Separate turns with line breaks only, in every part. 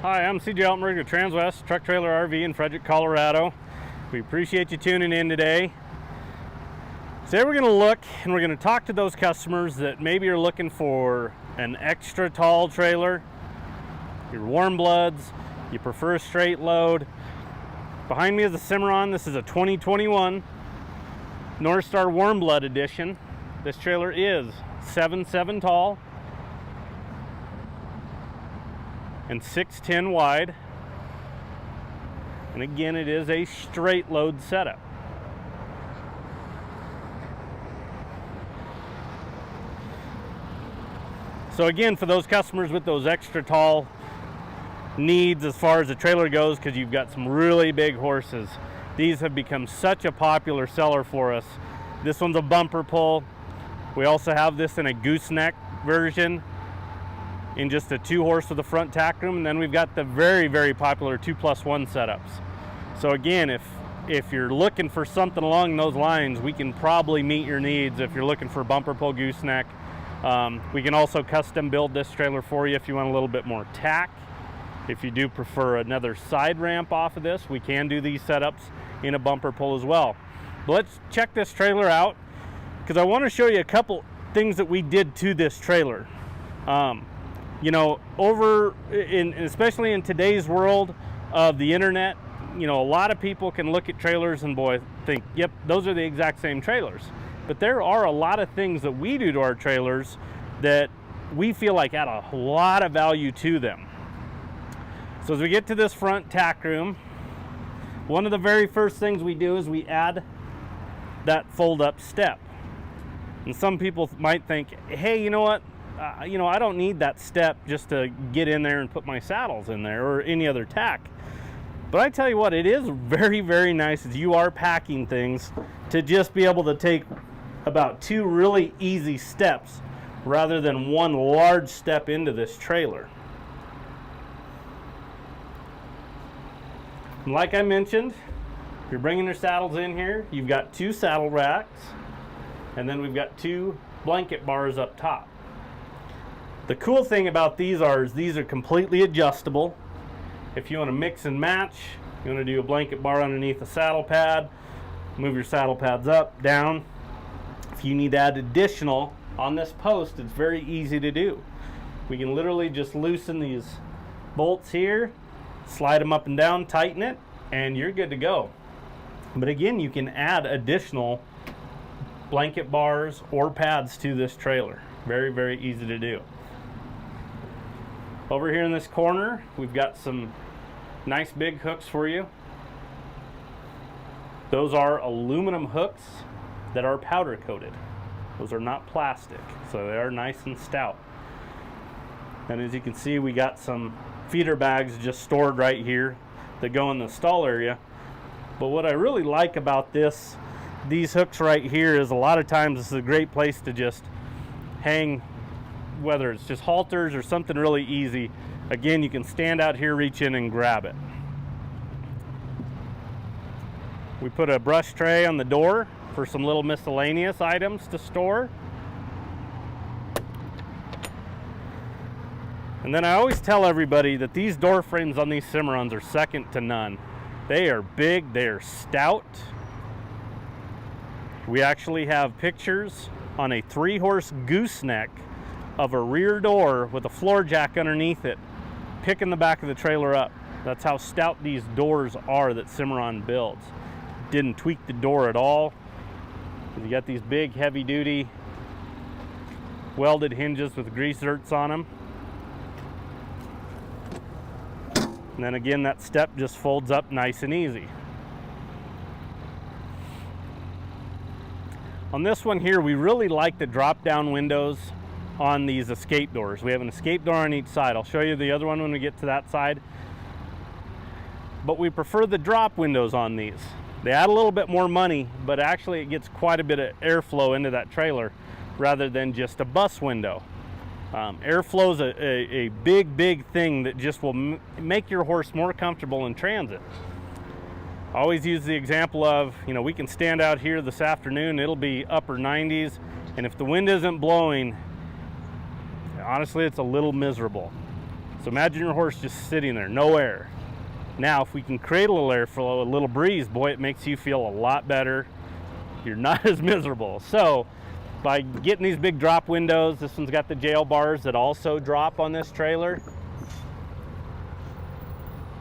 Hi, I'm CJ Altenberg with Transwest Truck Trailer RV in Frederick, Colorado. We appreciate you tuning in today. Today we're going to look and we're going to talk to those customers that maybe are looking for an extra tall trailer. Your Warmbloods, you prefer a straight load. Behind me is a Cimarron. This is a 2021 Norstar Warmblood edition. This trailer is 7'7" tall and 6'10" wide. And again, it is a straight load setup. So again, for those customers with those extra tall needs as far as the trailer goes, because you've got some really big horses, these have become such a popular seller for us. This one's a bumper pull. We also have this in a gooseneck version in just a 2-horse with a front tack room, and then we've got the very popular 2+1 setups. So again, if you're looking for something along those lines, we can probably meet your needs. If you're looking for bumper pull gooseneck, we can also custom build this trailer for you if you want a little bit more tack. If you do prefer another side ramp off of this, we can do these setups in a bumper pull as well. But let's check this trailer out, because I want to show you a couple things that we did to this trailer. You know, especially in today's world of the internet, you know, a lot of people can look at trailers and think, yep, those are the exact same trailers. But there are a lot of things that we do to our trailers that we feel like add a lot of value to them. So as we get to this front tack room, one of the very first things we do is we add that fold-up step. And some people might think, hey, you know what? I don't need that step just to get in there and put my saddles in there or any other tack. But I tell you what, it is very nice as you are packing things to just be able to take about 2 really easy steps rather than one large step into this trailer. And like I mentioned, if you're bringing your saddles in here, you've got 2 saddle racks, and then we've got 2 blanket bars up top. The cool thing about these is these are completely adjustable. If you want to mix and match, you want to do a blanket bar underneath a saddle pad, move your saddle pads up, down. If you need to add additional on this post, it's very easy to do. We can literally just loosen these bolts here, slide them up and down, tighten it, and you're good to go. But again, you can add additional blanket bars or pads to this trailer. Very easy to do. Over here in this corner, we've got some nice big hooks for you. Those are aluminum hooks that are powder coated. Those are not plastic, so they are nice and stout. And as you can see, we got some feeder bags just stored right here that go in the stall area. But what I really like about these hooks right here is a lot of times this is a great place to just hang, whether it's just halters or something really easy. Again, you can stand out here, reach in and grab it. We put a brush tray on the door for some little miscellaneous items to store. And then I always tell everybody that these door frames on these Cimarrons are second to none. They are big, they are stout. We actually have pictures on a 3-horse gooseneck of a rear door with a floor jack underneath it, picking the back of the trailer up. That's how stout these doors are that Cimarron builds. Didn't tweak the door at all. You got these big heavy duty welded hinges with grease zerks on them. And then again, that step just folds up nice and easy. On this one here, we really like the drop down windows on these escape doors. We have an escape door on each side. I'll show you the other one when we get to that side. But we prefer the drop windows on these. They add a little bit more money, but actually it gets quite a bit of airflow into that trailer rather than just a bus window. Airflow is a big thing that just will make your horse more comfortable in transit. I always use the example of, we can stand out here this afternoon, it'll be upper 90s, and if the wind isn't blowing, honestly, it's a little miserable. So imagine your horse just sitting there, no air. Now, if we can create a little airflow, a little breeze, boy, it makes you feel a lot better. You're not as miserable. So by getting these big drop windows, this one's got the jail bars that also drop on this trailer,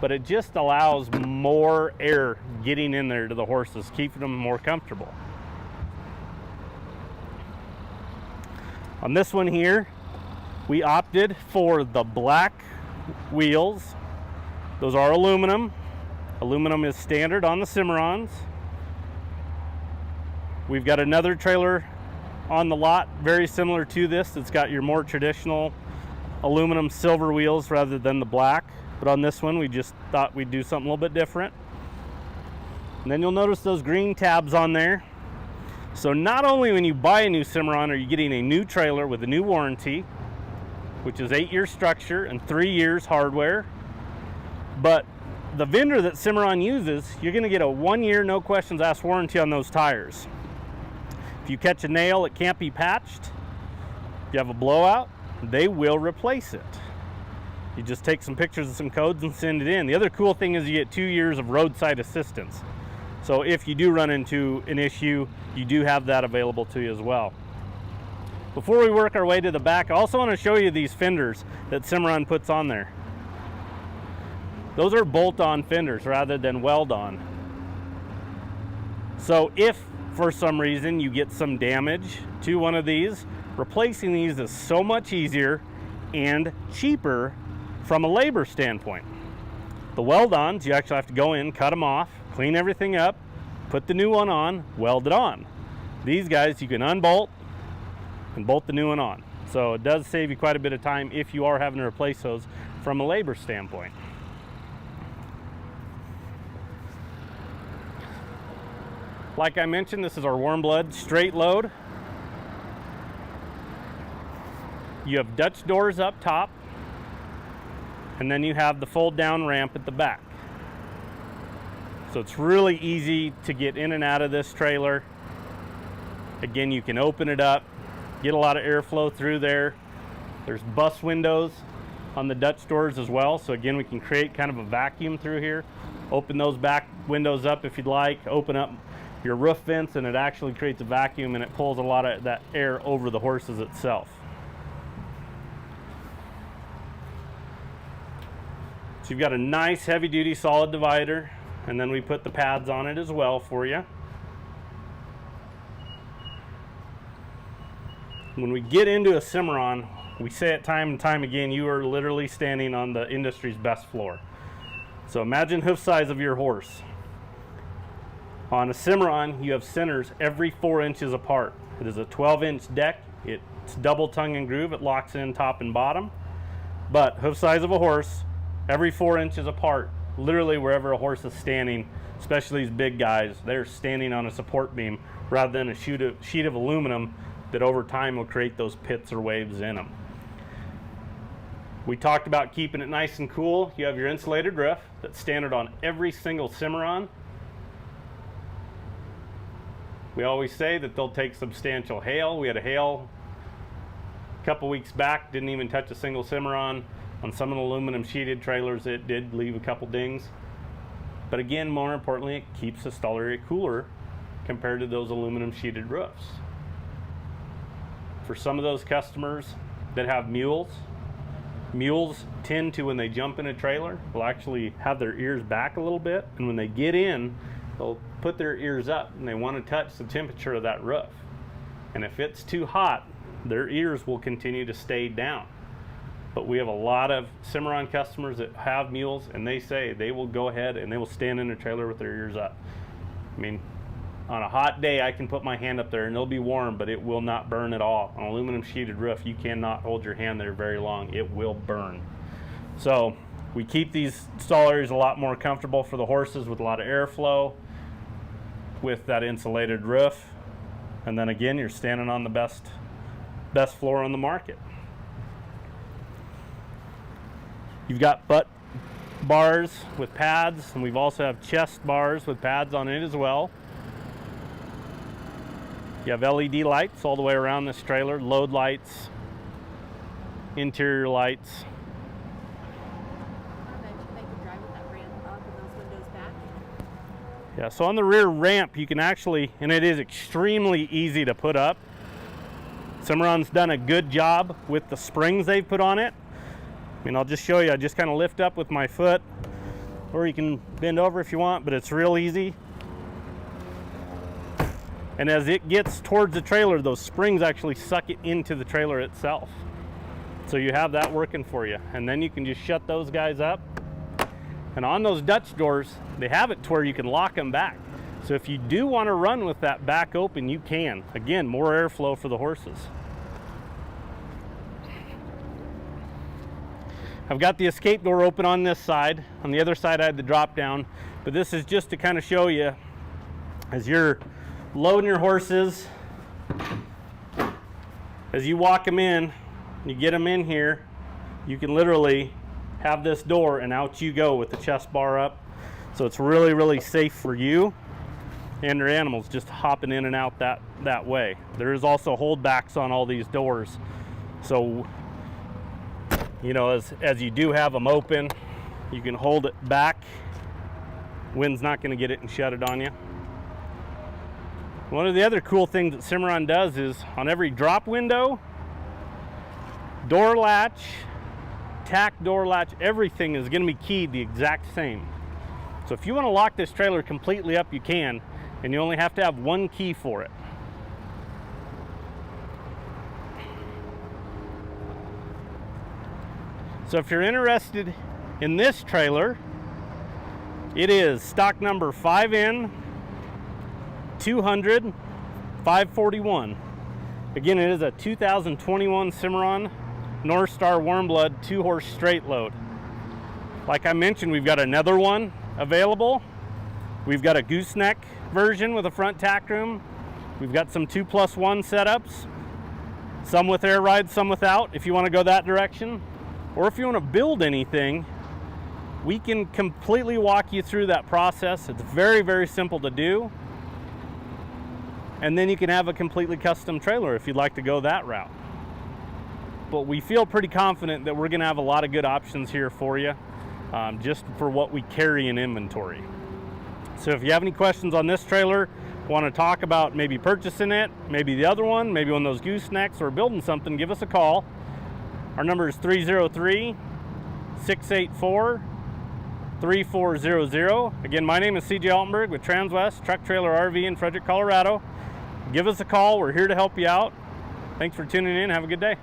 but it just allows more air getting in there to the horses, keeping them more comfortable. On this one here, we opted for the black wheels. Those are aluminum. Aluminum is standard on the Cimarrons. We've got another trailer on the lot very similar to this. It's got your more traditional aluminum silver wheels rather than the black. But on this one, we just thought we'd do something a little bit different. And then you'll notice those green tabs on there. So not only when you buy a new Cimarron are you getting a new trailer with a new warranty, which is 8-year structure and 3 years hardware, but the vendor that Cimarron uses, you're going to get a 1-year no questions asked warranty on those tires. If you catch a nail, it can't be patched. If you have a blowout, they will replace it. You just take some pictures of some codes and send it in. The other cool thing is you get 2 years of roadside assistance. So if you do run into an issue, you do have that available to you as well. Before we work our way to the back, I also want to show you these fenders that Cimarron puts on there. Those are bolt-on fenders rather than weld-on. So if for some reason you get some damage to one of these, replacing these is so much easier and cheaper from a labor standpoint. The weld-ons, you actually have to go in, cut them off, clean everything up, put the new one on, weld it on. These guys you can unbolt and bolt the new one on. So it does save you quite a bit of time if you are having to replace those from a labor standpoint. Like I mentioned, this is our Warmblood straight load. You have Dutch doors up top, and then you have the fold down ramp at the back. So it's really easy to get in and out of this trailer. Again, you can open it up, get a lot of airflow through there. There's bus windows on the Dutch doors as well. So again, we can create kind of a vacuum through here. Open those back windows up if you'd like. Open up your roof vents and it actually creates a vacuum and it pulls a lot of that air over the horses itself. So you've got a nice heavy duty solid divider, and then we put the pads on it as well for you. When we get into a Cimarron, we say it time and time again, you are literally standing on the industry's best floor. So imagine hoof size of your horse. On a Cimarron, you have centers every 4 inches apart. It is a 12-inch deck. It's double tongue and groove. It locks in top and bottom. But hoof size of a horse, every 4 inches apart, literally wherever a horse is standing, especially these big guys, they're standing on a support beam rather than a sheet of aluminum that over time will create those pits or waves in them. We talked about keeping it nice and cool. You have your insulated roof that's standard on every single Cimarron. We always say that they'll take substantial hail. We had a hail a couple weeks back, didn't even touch a single Cimarron. On some of the aluminum sheeted trailers, it did leave a couple dings. But again, more importantly, it keeps the stall area cooler compared to those aluminum sheeted roofs. For some of those customers that have mules tend to, when they jump in a trailer, will actually have their ears back a little bit. And when they get in, they'll put their ears up and they want to touch the temperature of that roof. And if it's too hot, their ears will continue to stay down. But we have a lot of Cimarron customers that have mules, and they say they will go ahead and they will stand in a trailer with their ears up. I mean, on a hot day, I can put my hand up there and it'll be warm, but it will not burn at all. On an aluminum sheeted roof, you cannot hold your hand there very long. It will burn. So we keep these stall areas a lot more comfortable for the horses with a lot of airflow with that insulated roof. And then again, you're standing on the best floor on the market. You've got butt bars with pads, and we've also have chest bars with pads on it as well. You have LED lights all the way around this trailer, load lights, interior lights. Yeah, so on the rear ramp you can actually, and it is extremely easy to put up. Cimarron's done a good job with the springs they've put on it. I mean, I'll just show you. I just kind of lift up with my foot, or you can bend over if you want, but it's real easy. And as it gets towards the trailer, those springs actually suck it into the trailer itself. So you have that working for you. And then you can just shut those guys up. And on those Dutch doors, they have it to where you can lock them back. So if you do want to run with that back open, you can. Again, more airflow for the horses. I've got the escape door open on this side. On the other side, I had the drop down. But this is just to kind of show you, as you're loading your horses, as you walk them in, you get them in here, you can literally have this door and out you go with the chest bar up. So it's really, really safe for you and your animals just hopping in and out that way. There is also holdbacks on all these doors. So, you know, as you do have them open, you can hold it back. Wind's not going to get it and shut it on you. One of the other cool things that Cimarron does is on every drop window, door latch, tack door latch, everything is going to be keyed the exact same. So if you want to lock this trailer completely up, you can, and you only have to have one key for it. So if you're interested in this trailer, it is stock number 5N 200 541. Again, it is a 2021 Cimarron Norstar Warmblood 2-horse straight load. Like I mentioned, we've got another one available. We've got a gooseneck version with a front tack room. We've got some 2+1 setups, some with air rides, some without, if you want to go that direction. Or if you want to build anything, we can completely walk you through that process. It's very, very simple to do. And then you can have a completely custom trailer if you'd like to go that route. But we feel pretty confident that we're going to have a lot of good options here for you, just for what we carry in inventory. So if you have any questions on this trailer, want to talk about maybe purchasing it, maybe the other one, maybe one of those goosenecks, or building something, give us a call. Our number is 303-684-3400. Again, my name is CJ Altenberg with Transwest Truck Trailer RV in Frederick, Colorado. Give us a call. We're here to help you out. Thanks for tuning in. Have a good day.